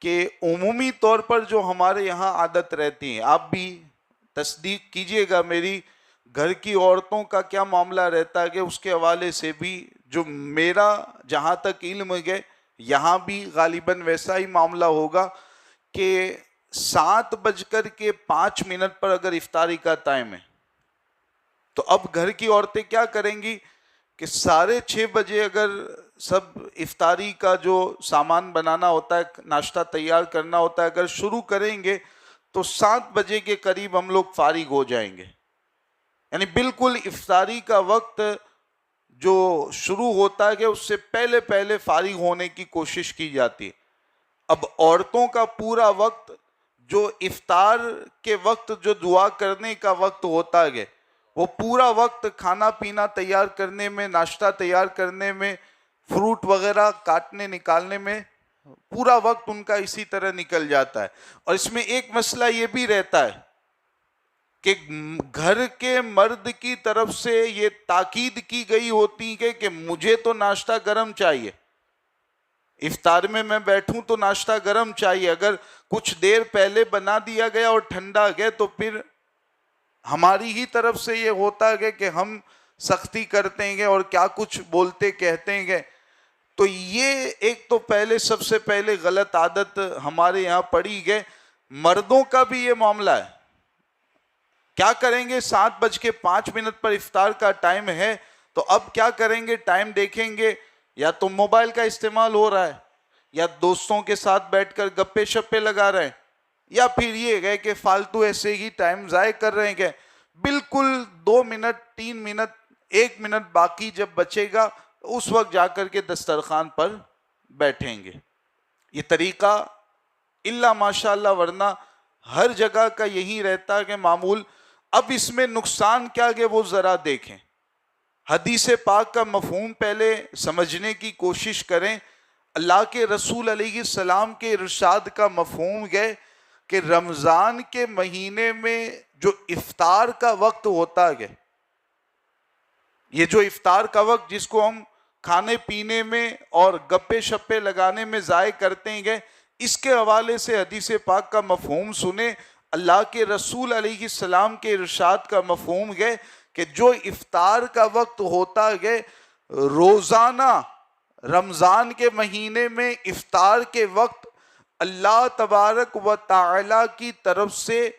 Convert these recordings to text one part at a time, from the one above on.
کہ عمومی طور پر جو ہمارے یہاں عادت رہتی ہے، آپ بھی تصدیق کیجئے گا میری، گھر کی عورتوں کا کیا معاملہ رہتا ہے کہ اس کے حوالے سے بھی جو میرا جہاں تک علم ہے یہاں بھی غالباً ویسا ہی معاملہ ہوگا کہ 7:05 پر اگر افطاری کا ٹائم ہے تو اب گھر کی عورتیں کیا کریں گی کہ 6:30 اگر سب افطاری کا جو سامان بنانا ہوتا ہے، ناشتہ تیار کرنا ہوتا ہے، اگر شروع کریں گے تو 7 بجے کے قریب ہم لوگ فارغ ہو جائیں گے. یعنی بالکل افطاری کا وقت جو شروع ہوتا ہے کہ اس سے پہلے پہلے فارغ ہونے کی کوشش کی جاتی ہے. اب عورتوں کا پورا وقت جو افطار کے وقت جو دعا کرنے کا وقت ہوتا ہے وہ پورا وقت کھانا پینا تیار کرنے میں، ناشتہ تیار کرنے میں، فروٹ وغیرہ کاٹنے نکالنے میں پورا وقت ان کا اسی طرح نکل جاتا ہے. اور اس میں ایک مسئلہ یہ بھی رہتا ہے کہ گھر کے مرد کی طرف سے یہ تاکید کی گئی ہوتی ہے کہ مجھے تو ناشتہ گرم چاہیے، افطار میں بیٹھوں تو ناشتہ گرم چاہیے. اگر کچھ دیر پہلے بنا دیا گیا اور ٹھنڈا گیا تو پھر ہماری ہی طرف سے یہ ہوتا ہے کہ ہم سختی کرتے ہیں اور کیا کچھ بولتے کہتے ہیں. تو یہ ایک تو پہلے سب سے پہلے غلط عادت ہمارے یہاں پڑی گئے. مردوں کا بھی یہ معاملہ ہے. کیا کریں گے؟ 7:05 پر افطار کا ٹائم ہے تو اب کیا کریں گے؟ ٹائم دیکھیں گے، یا تو موبائل کا استعمال ہو رہا ہے، یا دوستوں کے ساتھ بیٹھ کر گپے شپے لگا رہے ہیں، یا پھر یہ ہے کہ فالتو ایسے ہی ٹائم ضائع کر رہے ہیں. بالکل 2 منٹ 3 منٹ 1 منٹ باقی جب بچے گا اس وقت جا کر کے دسترخوان پر بیٹھیں گے. یہ طریقہ الا ماشاء اللہ ورنہ ہر جگہ کا یہی رہتا ہے کہ معمول. اب اس میں نقصان کیا کہ وہ ذرا دیکھیں، حدیث پاک کا مفہوم پہلے سمجھنے کی کوشش کریں. اللہ کے رسول علیہ السلام کے ارشاد کا مفہوم ہے کہ رمضان کے مہینے میں جو افطار کا وقت ہوتا ہے، یہ جو افطار کا وقت جس کو ہم کھانے پینے میں اور گپے شپے لگانے میں ضائع کرتے ہیں، اس کے حوالے سے حدیث پاک کا مفہوم سنیں. اللہ کے رسول علیہ السلام کے ارشاد کا مفہوم ہے کہ جو افطار کا وقت ہوتا ہے روزانہ رمضان کے مہینے میں افطار کے وقت اللہ تبارک و تعالی کی طرف سے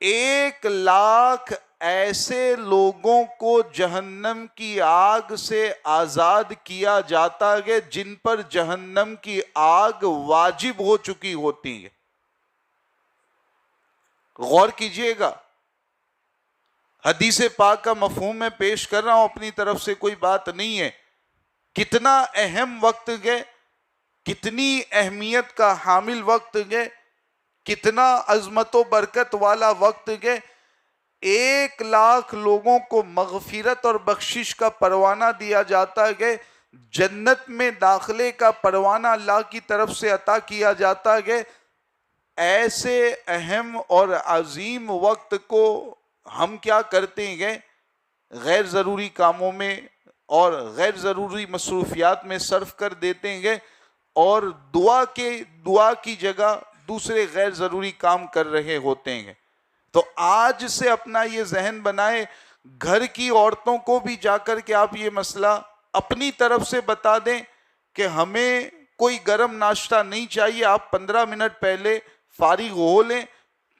1,00,000 ایسے لوگوں کو جہنم کی آگ سے آزاد کیا جاتا ہے جن پر جہنم کی آگ واجب ہو چکی ہوتی ہے. غور کیجئے گا، حدیث پاک کا مفہوم میں پیش کر رہا ہوں، اپنی طرف سے کوئی بات نہیں ہے. کتنا اہم وقت ہے، کتنی اہمیت کا حامل وقت ہے، کتنا عظمت و برکت والا وقت ہے. 1,00,000 لوگوں کو مغفرت اور بخشش کا پروانہ دیا جاتا ہے، جنت میں داخلے کا پروانہ اللہ کی طرف سے عطا کیا جاتا ہے. ایسے اہم اور عظیم وقت کو ہم کیا کرتے ہیں؟ غیر ضروری کاموں میں اور غیر ضروری مصروفیات میں صرف کر دیتے ہیں، اور دعا کی جگہ دوسرے غیر ضروری کام کر رہے ہوتے ہیں. تو آج سے اپنا یہ ذہن بنائے، گھر کی عورتوں کو بھی جا کر کے آپ یہ مسئلہ اپنی طرف سے بتا دیں کہ ہمیں کوئی گرم ناشتہ نہیں چاہیے. آپ 15 منٹ پہلے فارغ ہو لیں،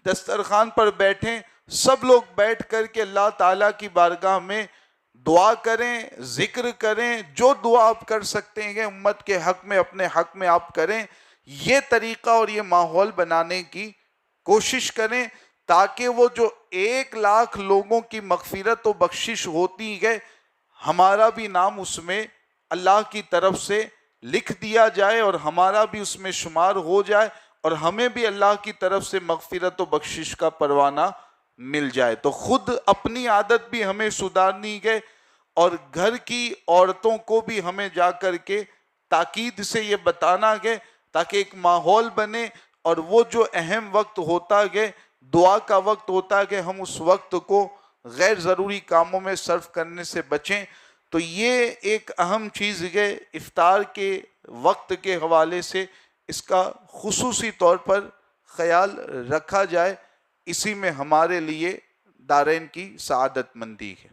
دسترخوان پر بیٹھیں، سب لوگ بیٹھ کر کے اللہ تعالیٰ کی بارگاہ میں دعا کریں، ذکر کریں، جو دعا آپ کر سکتے ہیں امت کے حق میں اپنے حق میں آپ کریں. یہ طریقہ اور یہ ماحول بنانے کی کوشش کریں تاکہ وہ جو 1,00,000 لوگوں کی مغفرت و بخشش ہوتی ہے ہمارا بھی نام اس میں اللہ کی طرف سے لکھ دیا جائے اور ہمارا بھی اس میں شمار ہو جائے اور ہمیں بھی اللہ کی طرف سے مغفرت و بخشش کا پروانہ مل جائے. تو خود اپنی عادت بھی ہمیں سدھارنی ہے اور گھر کی عورتوں کو بھی ہمیں جا کر کے تاکید سے یہ بتانا ہے تاکہ ایک ماحول بنے اور وہ جو اہم وقت ہوتا ہے دعا کا وقت ہوتا ہے کہ ہم اس وقت کو غیر ضروری کاموں میں صرف کرنے سے بچیں. تو یہ ایک اہم چیز ہے افطار کے وقت کے حوالے سے اس کا خصوصی طور پر خیال رکھا جائے، اسی میں ہمارے لیے دارین کی سعادت مندی ہے۔